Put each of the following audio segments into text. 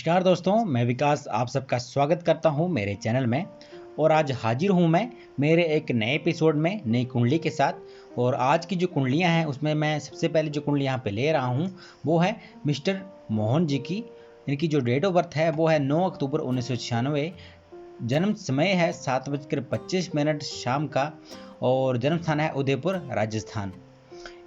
नमस्कार दोस्तों, मैं विकास आप सबका स्वागत करता हूं मेरे चैनल में। और आज हाजिर हूं मैं मेरे एक नए एपिसोड में नई कुंडली के साथ। और आज की जो कुंडलियां हैं उसमें मैं सबसे पहले जो कुंडली यहाँ पे ले रहा हूं वो है मिस्टर मोहन जी की। इनकी जो डेट ऑफ बर्थ है वो है 9 अक्टूबर 1996। जन्म समय है 7:25 शाम का और जन्म स्थान है उदयपुर राजस्थान।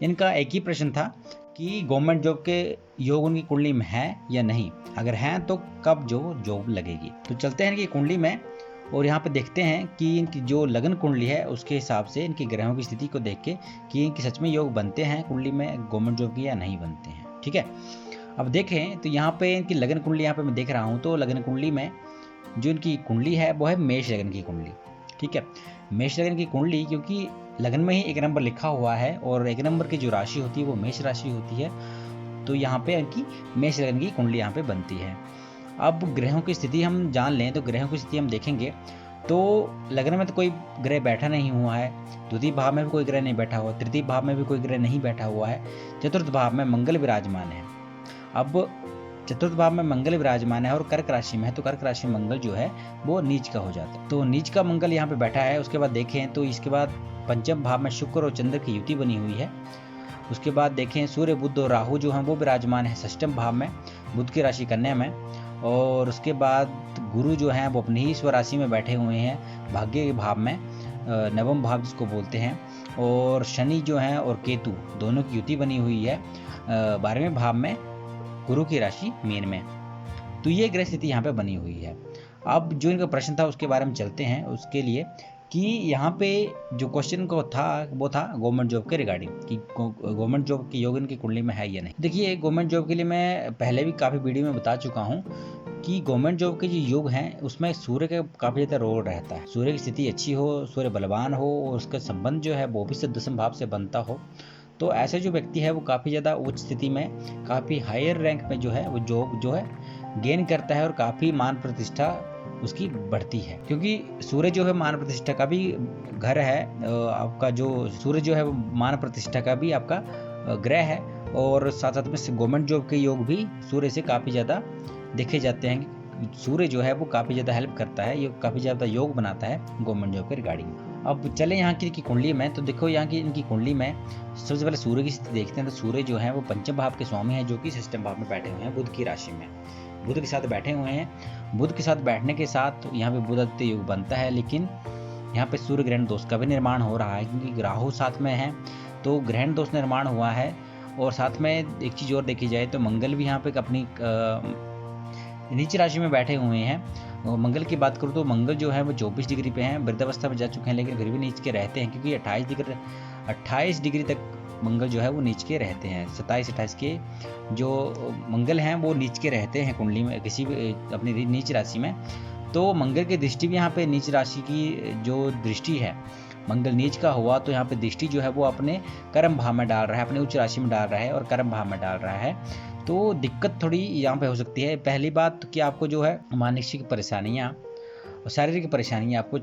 इनका एक ही प्रश्न था कि गवर्नमेंट जॉब के योग उनकी कुंडली में है या नहीं, अगर हैं तो कब जॉब लगेगी। तो चलते हैं इनकी कुंडली में और यहाँ पे देखते हैं कि इनकी जो लगन कुंडली है उसके हिसाब से इनकी ग्रहों की स्थिति को देख के कि इनकी सच में योग बनते हैं कुंडली में गवर्नमेंट जॉब की या नहीं बनते हैं। ठीक है, अब देखें तो यहाँ पे इनकी लगन कुंडली यहाँ पे मैं देख रहा हूँ। तो लगन कुंडली में जो इनकी कुंडली है वो है मेष लगन की कुंडली। ठीक है, मेष लगन की कुंडली, क्योंकि लगन में ही एक नंबर लिखा हुआ है और एक नंबर की जो राशि होती है वो मेष राशि होती है। तो यहाँ पे इनकी मेष लगन की कुंडली यहाँ पे बनती है। अब ग्रहों की स्थिति हम जान लें तो ग्रहों की स्थिति हम देखेंगे तो लगन में तो कोई ग्रह बैठा नहीं हुआ है, द्वितीय भाव में भी कोई ग्रह नहीं बैठा हुआ, तृतीय भाव में भी कोई ग्रह नहीं बैठा हुआ है, चतुर्थ भाव में मंगल विराजमान है। अब चतुर्थ भाव में मंगल विराजमान है और कर्क राशि में है, तो कर्क राशि में मंगल जो है वो नीच का हो जाता है। तो नीच का मंगल यहाँ पे बैठा है। उसके बाद देखें तो इसके बाद पंचम भाव में शुक्र और चंद्र की युति बनी हुई है। उसके बाद देखें सूर्य बुध और राहु जो हैं वो विराजमान है षष्ठम भाव में, बुध की राशि कन्या में। और उसके बाद गुरु जो हैं वो अपनी ही स्वराशि में बैठे हुए हैं भाग्य के भाव में, नवम भाव जिसको बोलते हैं। और शनि जो हैं और केतु दोनों की युति बनी हुई है 12वें भाव में, गुरु की राशि मीन में। तो ये ग्रह स्थिति यहाँ पे बनी हुई है। अब जो इनका प्रश्न था उसके बारे में चलते हैं उसके लिए कि यहाँ पे जो क्वेश्चन को था वो था गवर्नमेंट जॉब के रिगार्डिंग कि गवर्नमेंट जॉब के योग इनकी कुंडली में है या नहीं। देखिए, गवर्नमेंट जॉब के लिए मैं पहले भी काफ़ी वीडियो में बता चुका हूँ कि गवर्नमेंट जॉब के जो योग हैं उसमें सूर्य का काफ़ी ज़्यादा रोल रहता है। सूर्य की स्थिति अच्छी हो, सूर्य बलवान हो और उसका संबंध जो है वो भी से दसम भाव से बनता हो, तो ऐसे जो व्यक्ति है वो काफ़ी ज़्यादा उच्च स्थिति में काफ़ी हायर रैंक में जो है वो जॉब जो है गेन करता है और काफ़ी मान प्रतिष्ठा उसकी बढ़ती है। क्योंकि सूर्य जो है मान प्रतिष्ठा का भी घर है, आपका जो सूर्य जो है वो मान प्रतिष्ठा का भी आपका ग्रह है। और साथ साथ में गवर्नमेंट जॉब के योग भी सूर्य से काफ़ी ज़्यादा देखे जाते हैं। सूर्य जो है वो काफ़ी ज़्यादा हेल्प करता है, ये काफ़ी ज़्यादा योग बनाता है गवर्नमेंट जॉब के रिगार्डिंग। अब चले यहाँ की कुंडली में, तो देखो यहाँ की इनकी कुंडली में सबसे पहले सूर्य की स्थिति देखते हैं। तो सूर्य जो है वो पंचम भाव के स्वामी है जो कि षष्ठम भाव में बैठे हुए हैं बुध की राशि में, बुध के साथ बैठे हुए हैं। बुध के साथ बैठने के साथ यहाँ पे बुध आदित्य योग बनता है, लेकिन यहाँ पे सूर्य ग्रहण दोष का भी निर्माण हो रहा है क्योंकि राहु साथ में है, तो ग्रहण दोष निर्माण हुआ है। और साथ में एक चीज़ और देखी जाए तो मंगल भी यहाँ पे अपनी नीच राशि में बैठे हुए हैं। मंगल की बात करूँ तो मंगल जो है वो 24 डिग्री पे हैं, वृद्धावस्था में जा चुके हैं, लेकिन फिर भी नीच के रहते हैं क्योंकि 28 डिग्री तक मंगल जो है वो नीच के रहते हैं। 27-28 के जो मंगल हैं वो नीच के रहते हैं कुंडली में किसी भी अपनी नीच राशि में। तो मंगल की दृष्टि भी यहाँ पे नीच राशि की जो दृष्टि है, मंगल नीच का हुआ तो यहाँ पे दृष्टि जो है वो अपने कर्म भाव में डाल रहा है, अपने उच्च राशि में डाल रहा है और कर्म भाव में डाल रहा है। तो दिक्कत थोड़ी यहाँ पे हो सकती है। पहली बात कि आपको जो है मानसिक परेशानियाँ और शारीरिक परेशानियाँ आपको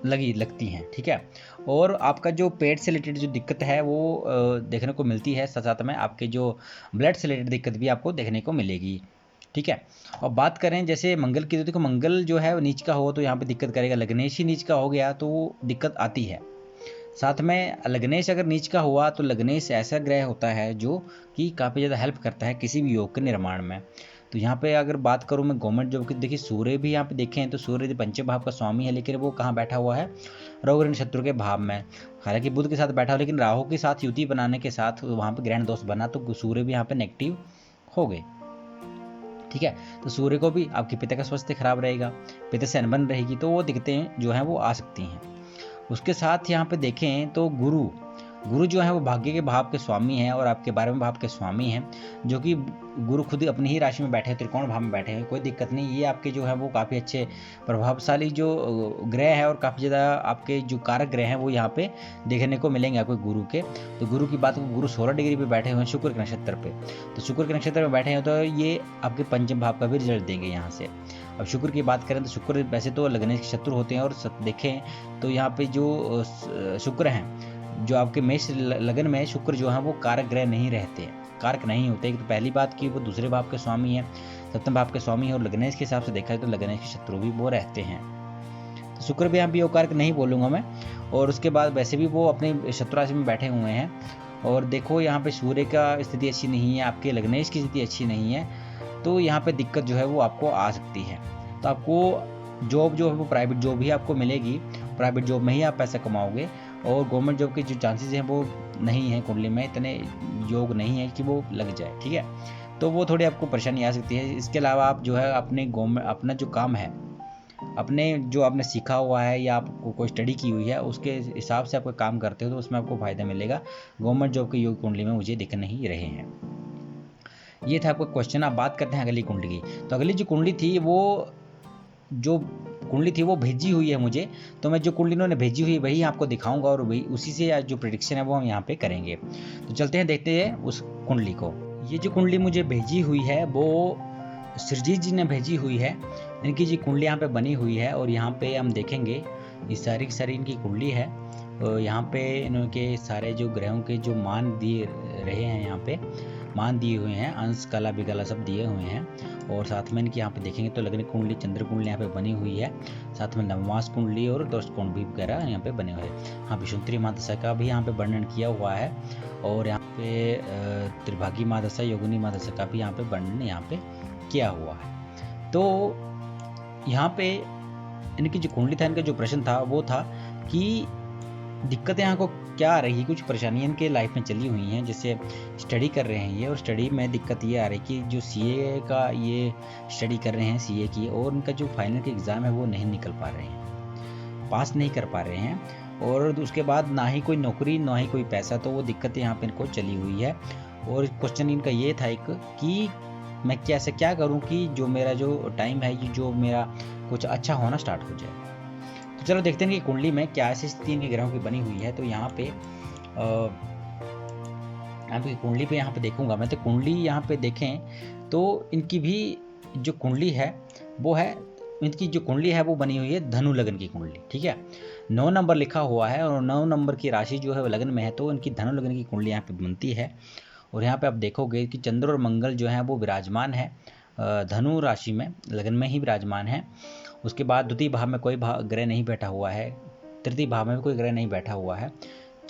लगती हैं। ठीक है, और आपका जो पेट से रिलेटेड जो दिक्कत है वो देखने को मिलती है, साथ साथ में आपके जो ब्लड से रिलेटेड दिक्कत भी आपको देखने को मिलेगी। ठीक है, और बात करें जैसे मंगल की, तो देखो मंगल जो है वो नीच का हो तो यहाँ पे दिक्कत करेगा। लग्नेश ही नीच का हो गया तो दिक्कत आती है। साथ में लग्नेश अगर नीच का हुआ तो लग्नेश ऐसा ग्रह होता है जो कि काफ़ी ज़्यादा हेल्प करता है किसी भी योग के निर्माण में। तो यहाँ पे अगर बात करूँ मैं गवर्नमेंट जॉब की, देखिए सूर्य भी यहाँ पे देखें तो सूर्य पंचम भाव का स्वामी है, लेकिन वो कहाँ बैठा हुआ है, राहु ऋण शत्रु के भाव में। हालांकि बुध के साथ बैठा हो, लेकिन राहु के साथ युति बनाने के साथ वहाँ पे ग्रहण दोष बना तो सूर्य भी यहाँ पे नेगेटिव हो गए। ठीक है, तो सूर्य को भी आपके पिता का स्वास्थ्य खराब रहेगा, पिता से अनबन रहेगी, तो वो दिक्कतें जो हैं वो आ सकती हैं। उसके साथ यहाँ पे देखें तो गुरु जो है वो भाग्य के भाव के स्वामी हैं और आपके 12वें भाव के स्वामी हैं, जो कि गुरु खुद अपनी ही राशि में बैठे हैं, त्रिकोण भाव में बैठे हैं, कोई दिक्कत नहीं। ये आपके जो है वो काफ़ी अच्छे प्रभावशाली जो ग्रह है और काफ़ी ज़्यादा आपके जो कारक ग्रह हैं वो यहाँ पे देखने को मिलेंगे आपको गुरु के। तो गुरु की बात, गुरु 16 डिग्री पे बैठे हुए हैं शुक्र के नक्षत्र पे, तो शुक्र के नक्षत्र में बैठे हैं तो ये आपके पंचम भाव का भी रिजल्ट देंगे यहाँ से। अब शुक्र की बात करें तो शुक्र वैसे तो लग्नेश के शत्रु होते हैं, और देखें तो यहाँ पे जो शुक्र हैं जो आपके मेष लगन में शुक्र जो है वो कारक ग्रह नहीं रहते हैं, कारक नहीं होते। तो पहली बात कि वो दूसरे भाव के स्वामी हैं, सप्तम भाव के स्वामी और लग्नेश के हिसाब से देखा जाए तो लग्नेश के शत्रु भी वो रहते हैं। तो शुक्र भी यहाँ पे योग कारक नहीं बोलूँगा मैं। और उसके बाद वैसे भी वो अपने शत्रु राशि में बैठे हुए हैं। और देखो यहाँ पे सूर्य का स्थिति अच्छी नहीं है, आपके लग्नेश की स्थिति अच्छी नहीं है, तो यहाँ पे दिक्कत जो है वो आपको आ सकती है। तो आपको जॉब जो है वो प्राइवेट जॉब ही आपको मिलेगी, प्राइवेट जॉब में ही आप पैसा कमाओगे। और गवर्नमेंट जॉब के जो चांसेस हैं वो नहीं है, कुंडली में इतने योग नहीं है कि वो लग जाए, ठीक है। तो वो थोड़ी आपको परेशानी आ सकती है। इसके अलावा आप जो है अपने गवर्नमेंट अपना जो काम है, अपने जो आपने सीखा हुआ है या आपको कोई स्टडी की हुई है उसके हिसाब से आपका काम करते हो तो उसमें आपको फ़ायदा मिलेगा। गवर्नमेंट जॉब के योग कुंडली में मुझे दिख नहीं रहे हैं। ये था आपका क्वेश्चन। आप बात करते हैं अगली कुंडली की। तो अगली जो कुंडली थी वो भेजी हुई है मुझे, तो मैं जो कुंडली इन्होंने भेजी हुई है वही आपको दिखाऊंगा और वही उसी से आज जो प्रेडिक्शन है वो हम यहाँ पे करेंगे। तो चलते हैं, देखते हैं उस कुंडली को। ये जो कुंडली मुझे भेजी हुई है वो सुरजीत जी ने भेजी हुई है। इनकी जी कुंडली यहाँ पे बनी हुई है और यहाँ पे हम देखेंगे ये सारी की सारी इनकी कुंडली है। यहाँ पे इनके सारे जो ग्रहों के जो मान दिए रहे हैं, यहाँ पे मान दिए हुए हैं, अंश कला विकला सब दिए हुए हैं। और साथ में इनकी यहाँ पे देखेंगे तो लग्न कुंडली, चंद्र कुंडली यहाँ पे बनी हुई है, साथ में नवमास कुंडली और दोष कुंडली वगैरह यहाँ पे बने हुए हैं। हाँ, विशुंतरी महादशा का भी यहाँ पे वर्णन किया हुआ है और यहाँ पे त्रिभागी महादशा, योगिनी महादशा का भी यहाँ पे वर्णन यहाँ पे किया हुआ है। तो यहाँ पे इनकी जो कुंडली था, इनका जो प्रश्न था वो था कि दिक्कतें यहाँ को क्या आ रही है, कुछ परेशानियाँ इनके लाइफ में चली हुई हैं। जैसे स्टडी कर रहे हैं ये, और स्टडी में दिक्कत ये आ रही है कि जो सीए का ये स्टडी कर रहे हैं सीए की, और उनका जो फाइनल का एग्ज़ाम है वो नहीं निकल पा रहे हैं, पास नहीं कर पा रहे हैं। और उसके बाद ना ही कोई नौकरी ना ही कोई पैसा, तो वो दिक्कतें यहाँ पे इनको चली हुई है। और क्वेश्चन इनका ये था एक कि मैं कैसे क्या करूँ कि जो मेरा जो टाइम है, जो मेरा कुछ अच्छा होना स्टार्ट हो जाए। तो चलो देखते हैं कि कुंडली में क्या ऐसी स्थिति इनके ग्रहों की बनी हुई है। तो यहाँ पे आपकी कुंडली पे यहाँ पे देखूंगा मैं, तो कुंडली यहाँ पे देखें तो इनकी भी जो कुंडली है वो है, इनकी जो कुंडली है वो बनी हुई है धनु लग्न की कुंडली, ठीक है। 9 नंबर लिखा हुआ है और 9 नंबर की राशि जो है वो लग्न में है, तो इनकी धनु लग्न की कुंडली यहाँ पे बनती है। और यहाँ पे आप देखोगे कि चंद्र और मंगल जो है वो विराजमान है धनु राशि में, लग्न में ही विराजमान है। उसके बाद द्वितीय भाव में कोई ग्रह नहीं बैठा हुआ है, तृतीय भाव में भी कोई ग्रह नहीं बैठा हुआ है,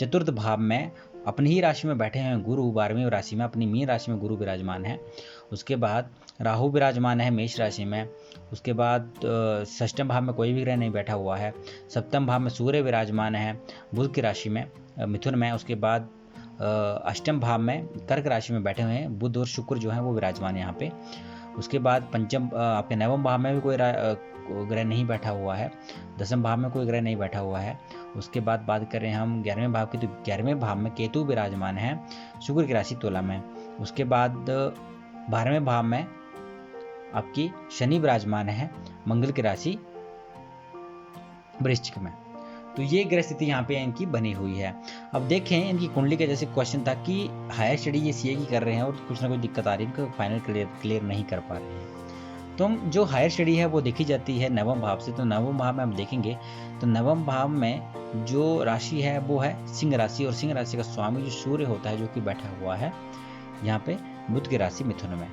चतुर्थ भाव में अपनी ही राशि में बैठे हैं गुरु, 12वीं राशि में अपनी मीन राशि में गुरु विराजमान है। उसके बाद राहु विराजमान है मेष राशि में। उसके बाद षष्ठम भाव में कोई भी ग्रह नहीं बैठा हुआ है। सप्तम भाव में सूर्य विराजमान है बुध की राशि में, मिथुन में। उसके बाद अष्टम भाव में कर्क राशि में बैठे हुए हैं बुध और शुक्र जो है वो विराजमान है यहाँ पे। उसके बाद पंचम आपके नवम भाव में भी कोई ग्रह नहीं बैठा हुआ है, दसम भाव में कोई ग्रह नहीं बैठा हुआ है। उसके बाद बात करें हम 11वें भाव की, तो 11वें भाव में केतु विराजमान है शुक्र की राशि तुला में। उसके बाद 12वें भाव में आपकी शनि विराजमान है मंगल की राशि वृश्चिक में। तो ये ग्रह स्थिति यहाँ पे इनकी बनी हुई है। अब देखें इनकी कुंडली का जैसे क्वेश्चन था कि हायर स्टडी ये सीए की कर रहे हैं और कुछ ना कुछ दिक्कत आ रही है, इनको फाइनल क्लियर नहीं कर पा रहे हैं। तो हम जो हायर स्टडी है वो देखी जाती है नवम भाव से। तो नवम भाव में हम देखेंगे तो नवम भाव में जो राशि है वो है सिंह राशि, और सिंह राशि का स्वामी जो सूर्य होता है जो कि बैठा हुआ है यहाँ पे बुध की राशि मिथुन में,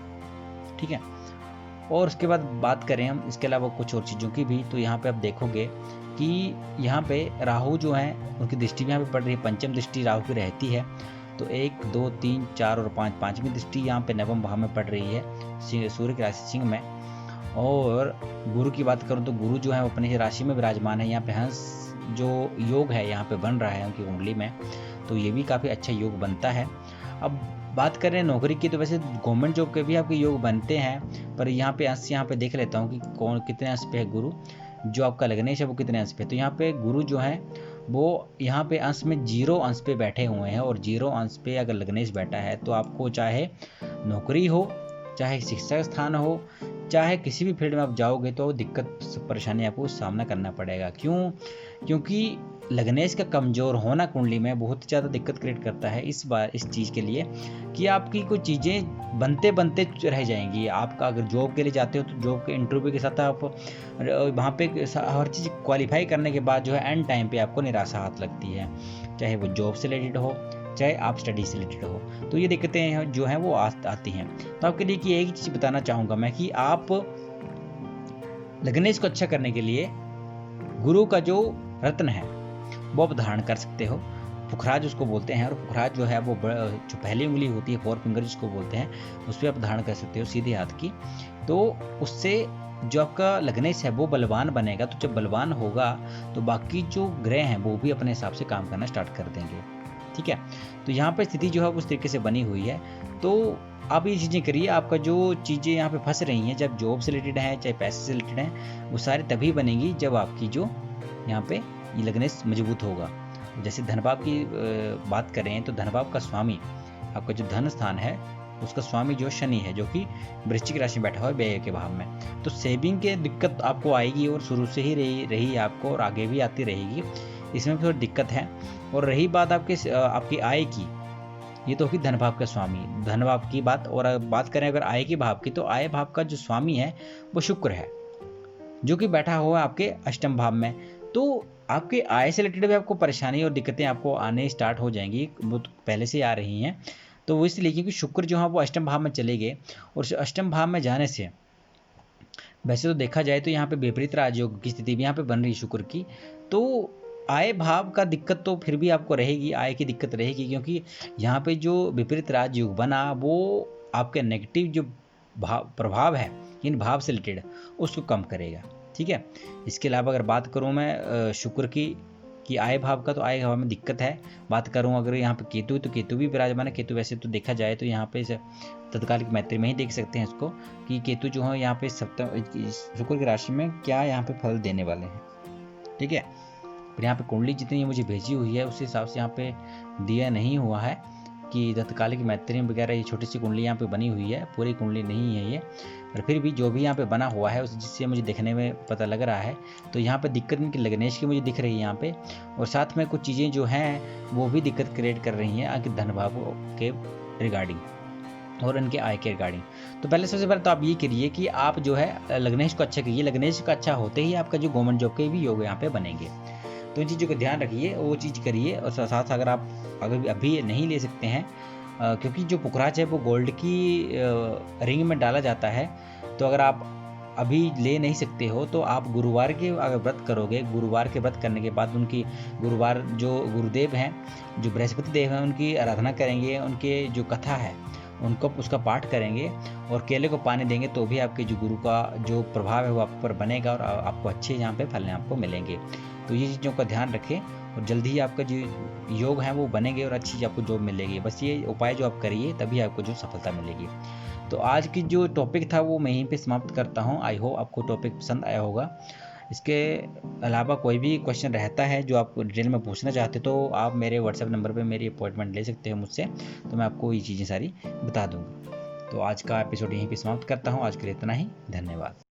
ठीक है। और उसके बाद बात करें हम इसके अलावा कुछ और चीज़ों की भी, तो यहाँ पे आप देखोगे कि यहाँ पे राहु जो है उनकी दृष्टि भी यहाँ पे पड़ रही है, पंचम दृष्टि राहु की रहती है। तो 1 2 3 4 और 5, पांचवी दृष्टि यहाँ पे नवम भाव में पड़ रही है सूर्य की राशि सिंह में। और गुरु की बात करूँ तो गुरु जो है वो अपनी राशि में विराजमान है। यहाँ पे हंस जो योग है यहाँ पे बन रहा है उनकी कुंडली में, तो ये भी काफ़ी अच्छा योग बनता है। अब बात करें नौकरी की, तो वैसे गवर्नमेंट जॉब के भी आपके योग बनते हैं, पर यहाँ पे अंश यहाँ पे देख लेता हूँ कि कौन कितने अंश पे है गुरु, जो आपका लग्नेश है वो कितने अंश पे। तो यहाँ पे गुरु जो है वो यहाँ पे अंश में 0 अंश पे बैठे हुए हैं, और 0 अंश पे अगर लग्नेश बैठा है तो आपको चाहे नौकरी हो, चाहे शिक्षा स्थान हो, चाहे किसी भी फील्ड में आप जाओगे तो दिक्कत परेशानी आपको सामना करना पड़ेगा। क्योंकि लग्नेश का कमज़ोर होना कुंडली में बहुत ज़्यादा दिक्कत क्रिएट करता है इस चीज़ के लिए कि आपकी कुछ चीज़ें बनते बनते रह जाएंगी। आपका अगर जॉब के लिए जाते हो तो जॉब के इंटरव्यू के साथ आप वहाँ पे हर चीज़ क्वालिफाई करने के बाद जो है एंड टाइम पे आपको निराशा हाथ लगती है, चाहे वो जॉब से रिलेटेड हो, चाहे आप स्टडी से रिलेटेड हो। तो ये दिक्कतें जो हैं वो आती हैं। तो आपके लिए कि एक चीज़ बताना चाहूँगा मैं कि आप लग्नेश को अच्छा करने के लिए गुरु का जो रत्न है वो आप धारण कर सकते हो। पुखराज उसको बोलते हैं, और पुखराज जो है वो जो पहली उंगली होती है, 4 फिंगर जिसको बोलते हैं, उस पर आप धारण कर सकते हो सीधे हाथ की। तो उससे जो आपका लग्नेश है वो बलवान बनेगा। तो जब बलवान होगा तो बाकी जो ग्रह हैं वो भी अपने हिसाब से काम करना स्टार्ट कर देंगे। ठीक है, तो यहाँ पर स्थिति जो है उस तरीके से बनी हुई है। तो आप ये चीज़ें करिए, आपका जो चीज़ें यहाँ पे फंस रही हैं, जब जॉब से रिलेटेड है चाहे पैसे से रिलेटेड है, वो सारी तभी बनेगी जब आपकी जो यहाँ पे ये लग्नेश मजबूत होगा। जैसे धन भाव की बात करें तो धन भाव का स्वामी, आपका जो धन स्थान है उसका स्वामी जो शनि है, जो कि वृश्चिक राशि में बैठा हुआ है व्यय के भाव में। तो सेविंग के दिक्कत आपको आएगी, और शुरू से ही रही आपको, और आगे भी आती रहेगी, इसमें थोड़ी दिक्कत है। और रही बात आपकी आय की, ये तो होगी धन भाव का स्वामी, धन भाव की बात। और बात करें अगर आय के भाव की, तो आय भाव का जो स्वामी है वो शुक्र है, जो कि बैठा हुआ आपके अष्टम भाव में। तो आपके आय से रिलेटेड भी आपको परेशानी और दिक्कतें आपको आने स्टार्ट हो जाएंगी, वो तो पहले से आ रही हैं। तो वो इसलिए क्योंकि शुक्र जो है वो अष्टम भाव में चले गए, और अष्टम भाव में जाने से वैसे तो देखा जाए तो यहाँ पे विपरीत राजयोग की स्थिति भी यहाँ पे बन रही है शुक्र की। तो आय भाव का दिक्कत तो फिर भी आपको रहेगी, आय की दिक्कत रहेगी, क्योंकि यहाँ पे जो विपरीत राजयोग बना वो आपके नेगेटिव जो प्रभाव है इन भाव से रिलेटेड उसको कम करेगा। ठीक है, इसके अलावा अगर बात करूँ मैं शुक्र की आय भाव का, तो आय भाव में दिक्कत है। बात करूँ अगर यहाँ पे केतु, तो केतु भी विराजमान है। केतु वैसे तो देखा जाए तो यहाँ पे तत्कालिक मैत्री में ही देख सकते हैं इसको, कि केतु जो है यहाँ पे सप्तम शुक्र की राशि में क्या यहाँ पे फल देने वाले हैं। ठीक है, फिर यहाँ पे कुंडली जितनी मुझे भेजी हुई है उस हिसाब से यहाँ पे दिया नहीं हुआ है कि तत्कालिक मैत्री वगैरह, ये छोटी सी कुंडली यहाँ पे बनी हुई है, पूरी कुंडली नहीं है ये। पर फिर भी जो भी यहाँ पे बना हुआ है उस जिससे मुझे देखने में पता लग रहा है, तो यहाँ पे दिक्कत इनकी लग्नेश की मुझे दिख रही है यहाँ पे। और साथ में कुछ चीज़ें जो हैं वो भी दिक्कत क्रिएट कर रही हैं आगे धन भाव के रिगार्डिंग और इनके आय के रिगार्डिंग। तो पहले सबसे पहले तो आप ये करिए कि आप जो है लग्नेश को अच्छा करिए। लग्नेश का अच्छा होते ही आपका जो गवर्नमेंट जॉब के भी योग यहाँ पे बनेंगे। तो इन चीज़ों का ध्यान रखिए, वो चीज़ करिए। और साथ अगर आप अभी नहीं ले सकते हैं, क्योंकि जो पुखराज है वो गोल्ड की रिंग में डाला जाता है, तो अगर आप अभी ले नहीं सकते हो तो आप गुरुवार के अगर व्रत करोगे, गुरुवार के व्रत करने के बाद उनकी गुरुवार जो गुरुदेव हैं, जो बृहस्पति देव हैं, उनकी आराधना करेंगे, उनके जो कथा है उनको उसका पाठ करेंगे और केले को पानी देंगे, तो भी आपके जो गुरु का जो प्रभाव है वो आप पर बनेगा और आपको अच्छे यहाँ पे फल आपको मिलेंगे। तो ये चीज़ों का ध्यान रखें और जल्दी ही आपका जो योग है वो बनेंगे और अच्छी आपको जॉब मिलेगी। बस ये उपाय जो आप करिए तभी आपको जो सफलता मिलेगी। तो आज की जो टॉपिक था वो मैं यहीं पे समाप्त करता हूँ। आई होप आपको टॉपिक पसंद आया होगा। इसके अलावा कोई भी क्वेश्चन रहता है जो आप डिटेल में पूछना चाहते तो आप मेरे व्हाट्सएप नंबर पे मेरी अपॉइंटमेंट ले सकते हो मुझसे, तो मैं आपको ये चीज़ें सारी बता दूँगा। तो आज का एपिसोड यहीं पे समाप्त करता हूँ। आज के लिए इतना ही, धन्यवाद।